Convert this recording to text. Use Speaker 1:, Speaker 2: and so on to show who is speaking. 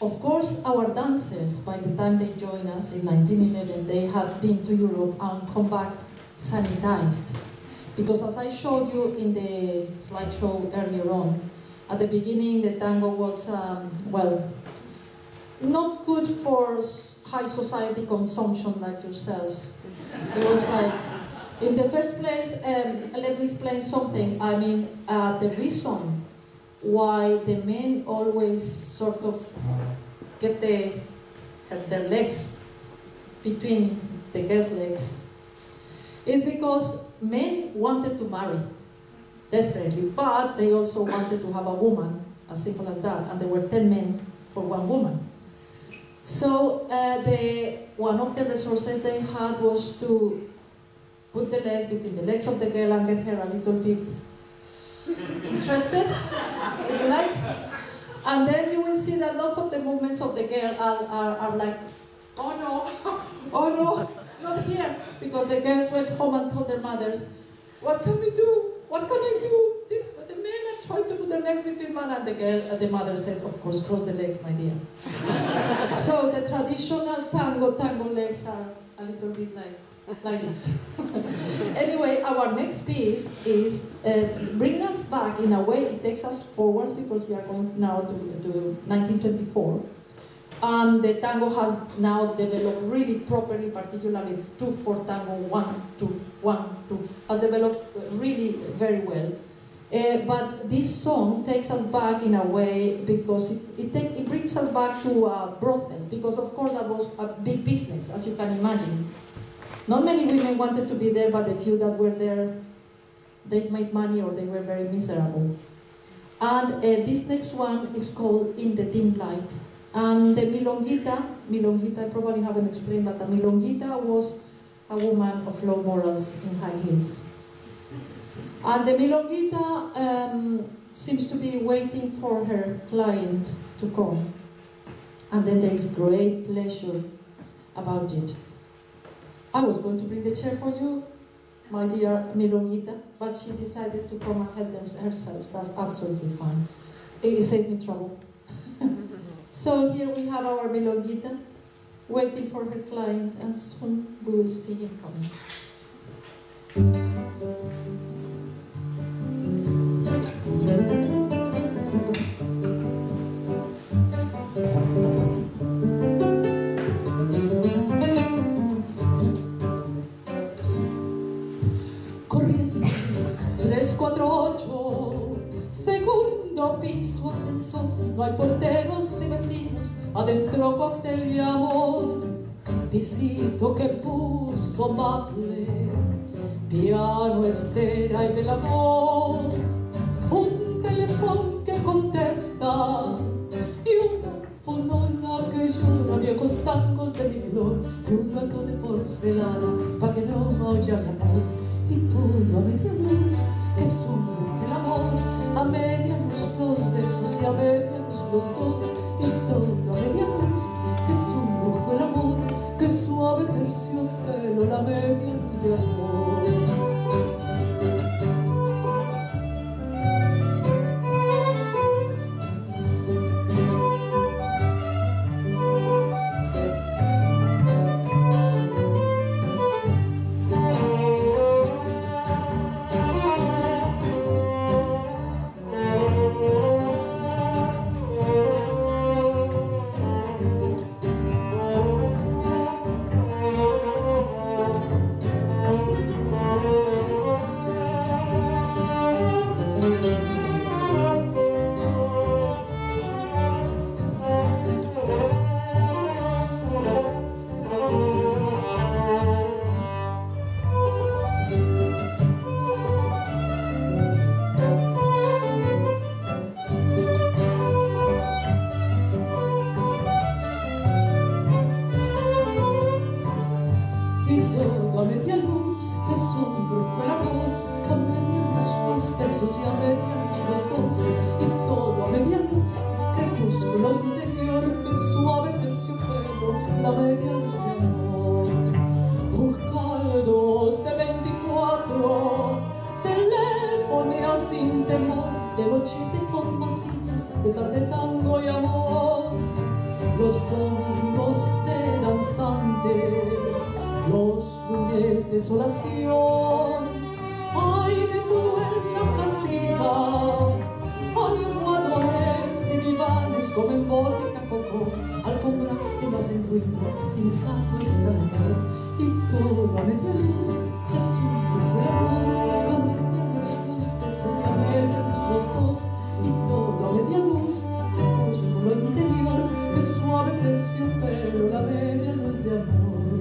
Speaker 1: Of course, our dancers, by the time they joined us in 1911, they had been to Europe and come back sanitized. Because as I showed you in the slideshow earlier on, at the beginning the tango was, well, not good for high society consumption like yourselves. It was like, in the first place, let me explain something. I mean, the reason why the men always sort of get their legs between the girls' legs is because men wanted to marry desperately, but they also wanted to have a woman, as simple as that, and there were 10 men for one woman. So one of the resources they had was to put the leg between the legs of the girl and get her a little bit interested, if you like. And then you will see that lots of the movements of the girl are like, oh no, oh no, not here. Because the girls went home and told their mothers, what can we do? What can I do? The men are trying to put their legs between one, and the mother said, of course, cross the legs, my dear. So the traditional tango legs are a little bit like this. Anyway, our next piece is bring us back in a way. It takes us forwards because we are going now to 1924. And the tango has now developed really properly, particularly 2/4 tango, 1-2-1-2, has developed really very well. But this song takes us back in a way because it brings us back to brothel, because of course that was a big business, as you can imagine. Not many women wanted to be there, but the few that were there, they made money or they were very miserable. And this next one is called In the Dim Light. And the milonguita, I probably haven't explained, but the milonguita was a woman of low morals in high heels. And the milonguita seems to be waiting for her client to come. And then there is great pleasure about it. I was going to bring the chair for you, my dear milonguita, but she decided to come and help herself. That's absolutely fine. It saved me trouble. So here we have our milonguita, waiting for her client, and soon we will see him coming. Corrientes 348, segundo piso, ascensor, no hay porteros ni vecinos, adentro cóctel y amor, pisito que puso maple, piano, estera y velador, un teléfono que contesta y una fonola que llora viejos tangos de mi flor y un gato de porcelana pa' que no maulla mi amor. Y todo a media luz, que es un el amor, a media luz los besos y a media luz los dos, y todo a media luz, que es un brujo el amor, que suave terciopelo la media luz de amor.
Speaker 2: De noche de con masitas, de tarde tango y amor.
Speaker 1: desolación. Ay, de todo en la casita, almohadones y divanes comen vodka, coco, alfombras que no hacen ruido y mi saco está en amor. Y todo a media luz, es un nuevo amor, a media luz, los besos que abiertos los dos. Y todo a media luz, crepúsculo interior, que suave terciopelo, la media luz de amor.